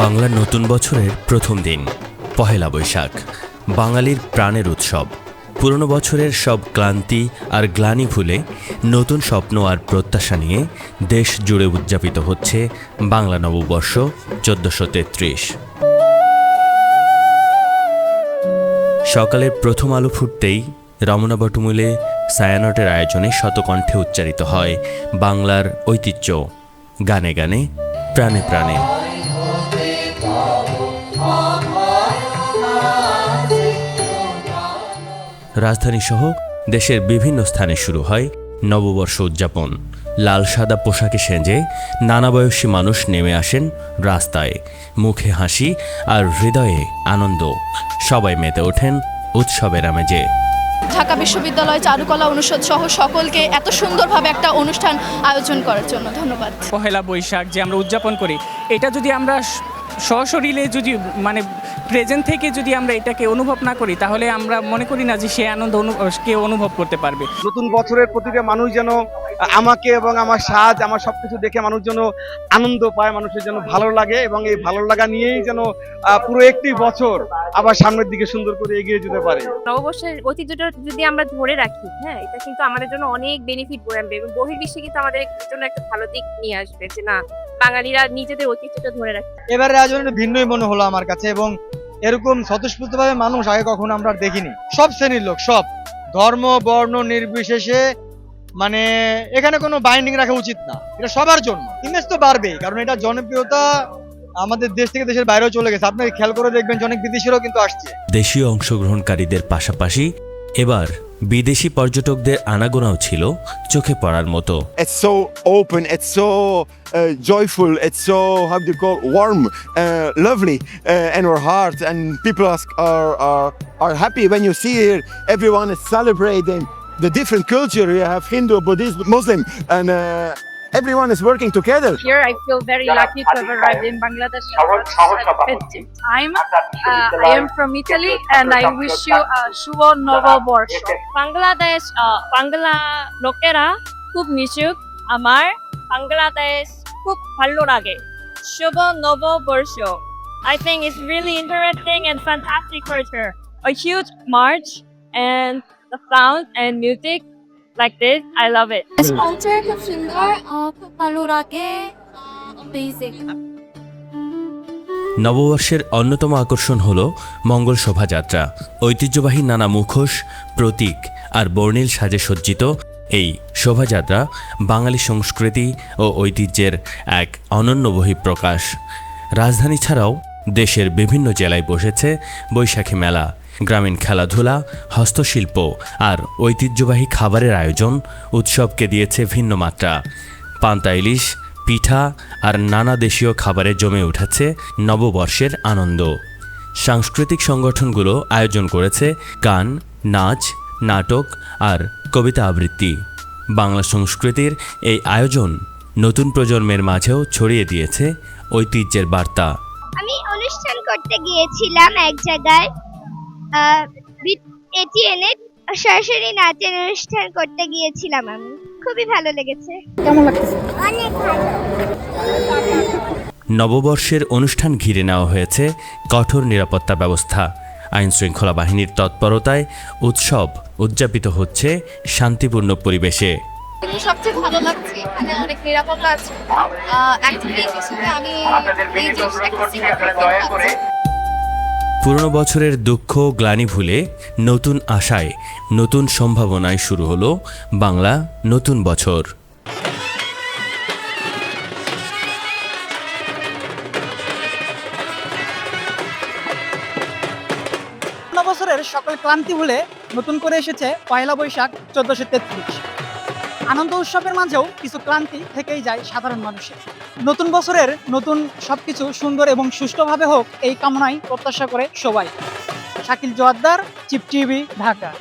বাংলার নতুন বছরের প্রথম দিন পহেলা বৈশাখ, বাঙালির প্রাণের উৎসব। পুরনো বছরের সব ক্লান্তি আর গ্লানি ভুলে নতুন স্বপ্ন আর প্রত্যাশা নিয়ে দেশ জুড়ে উদযাপিত হচ্ছে বাংলা নববর্ষ 1433। সকালের প্রথম আলো ফুটতেই রমনা বটমূলে ছায়ানটের আয়োজনে শতকণ্ঠে উচ্চারিত হয় বাংলার ঐতিহ্য, গানে গানে, প্রাণে প্রাণে। রাজধানীসহ দেশের বিভিন্ন স্থানে শুরু হয় নববর্ষ উদযাপন। লাল সাদা পোশাকে সেজে নানা বয়সী মানুষ নেমে আসেন রাস্তায়, মুখে হাসি আর হৃদয়ে আনন্দ। সবাই মেতে ওঠেন উৎসবের আমেজে। ঢাকা বিশ্ববিদ্যালয় চারুকলা অনুষদ সহ সকলকে এত সুন্দরভাবে একটা অনুষ্ঠান আয়োজন করার জন্য ধন্যবাদ। পহেলা বৈশাখ যে আমরা উদযাপন করি, এটা যদি আমরা সশরীরে যদি প্রেজেন্ট থেকে যদি আমরা এটাকে অনুভব না করি, তাহলে আমরা মনে করি না যে সে আনন্দ কেউ অনুভব করতে পারবে। নতুন বছরের প্রতিটা মানুষ যেন আমাকে এবং আমার সাজ, আমার সবকিছু দেখে মানুষ যেন আনন্দ পায়, মানুষের যেন ভালো লাগে, এবং এই ভালো লাগা নিয়েই যেন পুরো একটি বছর আবার সামনের দিকে সুন্দর করে এগিয়ে যেতে পারে। নববর্ষের ঐতিহ্যটা যদি আমরা ধরে রাখি, হ্যাঁ, এটা কিন্তু আমাদের জন্য অনেক বেনিফিট বয়ে আনবে এবং বহির্বিশ্বে কিন্তু আমাদের জন্য একটা ভালো দিক নিয়ে আসবে, যে না, বাঙালিরা নিজেদের ঐতিহ্যটা ধরে রাখে। এবারে আয়োজনটা ভিন্নই মনে হলো আমার কাছে, এবং এরকম স্বতঃস্ফূর্তভাবে মানুষ আগে কখনো আমরা দেখিনি। সব শ্রেণীর লোক, সব ধর্ম বর্ণ নির্বিশেষে, মানে এখানে কোনো বাইন্ডিং রাখা উচিত না। এটা সবার জন্য। ইমেজ তো বাড়বেই, কারণ এটা জনপ্রিয়তা আমাদের দেশ থেকে দেশের বাইরেও চলে গেছে। আপনি খেয়াল করে দেখবেন অনেক বিদেশিরাও কিন্তু আসছে। দেশীয় অংশগ্রহণকারীদের পাশাপাশি এবার বিদেশি পর্যটকদের আনাগোনাও ছিল চোখে পড়ার মতো। It's so open, it's so joyful, it's so, how do you call, warm, lovely in our heart, and people are happy when you see here. Everyone is celebrating the different culture. You have Hindu, Buddhist, Muslim, and everyone is working together. Here I feel very lucky to have arrived in Bangladesh at this time. I am from Italy and I wish you a Shubho Novoborsho. Bangladesh, Bangla লোকেরা খুব মিশুক, আমার বাংলাদেশ খুব ভালো লাগে। শুভ নববর্ষ. I think it's really interesting and fantastic culture. A huge march and the sound and music like this, I love it. Sponsor খুব সুন্দর, খুব ভালো লাগে, বেসিক। নববর্ষের অন্যতম আকর্ষণ হল মঙ্গল শোভাযাত্রা। ঐতিহ্যবাহী নানা মুখোশ, প্রতীক আর বর্ণিল সাজে সজ্জিত এই শোভাযাত্রা বাঙালি সংস্কৃতি ও ঐতিহ্যের এক অনন্য বহিঃপ্রকাশ। রাজধানী ছাড়াও দেশের বিভিন্ন জেলায় বসেছে বৈশাখী মেলা। গ্রামীণ খেলাধুলা, হস্তশিল্প আর ঐতিহ্যবাহী খাবারের আয়োজন উৎসবকে দিয়েছে ভিন্ন মাত্রা। পান্তা ইলিশ, পিঠা আর নানা দেশীয় খাবারে জমে উঠেছে নববর্ষের আনন্দ। সাংস্কৃতিক সংগঠনগুলো আয়োজন করেছে গান, নাচ, নাটক আর কবিতা আবৃত্তি। বাংলা সংস্কৃতির এই আয়োজন নতুন প্রজন্মের মাঝেও ছড়িয়ে দিয়েছে ঐতিহ্যের বার্তা। আমি অনুষ্ঠান করতে গিয়েছিলাম এক জায়গায়, এটিএনএ সরাসরি নাচের অনুষ্ঠান করতে গিয়েছিলাম। আমি খুবই ভালো লেগেছে। কেমন লাগছে? অনেক ভালো। নববর্ষের অনুষ্ঠান ঘিরে নেওয়া হয়েছে কঠোর নিরাপত্তা ব্যবস্থা। আইনশৃঙ্খলা বাহিনীর তৎপরতায় উৎসব উদযাপিত হচ্ছে শান্তিপূর্ণ পরিবেশে। সবচেয়ে ভালো লাগছে এখানে অনেক নিরাপত্তা আছে। অ্যাক্টিভিটি হিসেবে আমি এই যে পুরনো বছরের দুঃখ গ্লানি ভুলে নতুন আশায়, নতুন সম্ভাবনায় শুরু হলো বাংলা নতুন বছর। বছরের সকল ক্লান্তি ভুলে নতুন করে এসেছে পয়লা বৈশাখ 1433। আনন্দ উৎসবের মাঝেও কিছু ক্লান্তি থেকেই যায় সাধারণ মানুষের। নতুন বছরের নতুন সবকিছু সুন্দর এবং সুষ্ঠুভাবে হোক, এই কামনাই প্রত্যাশা করে সবাই। Shakil Joardar, Chip TV, Dhaka.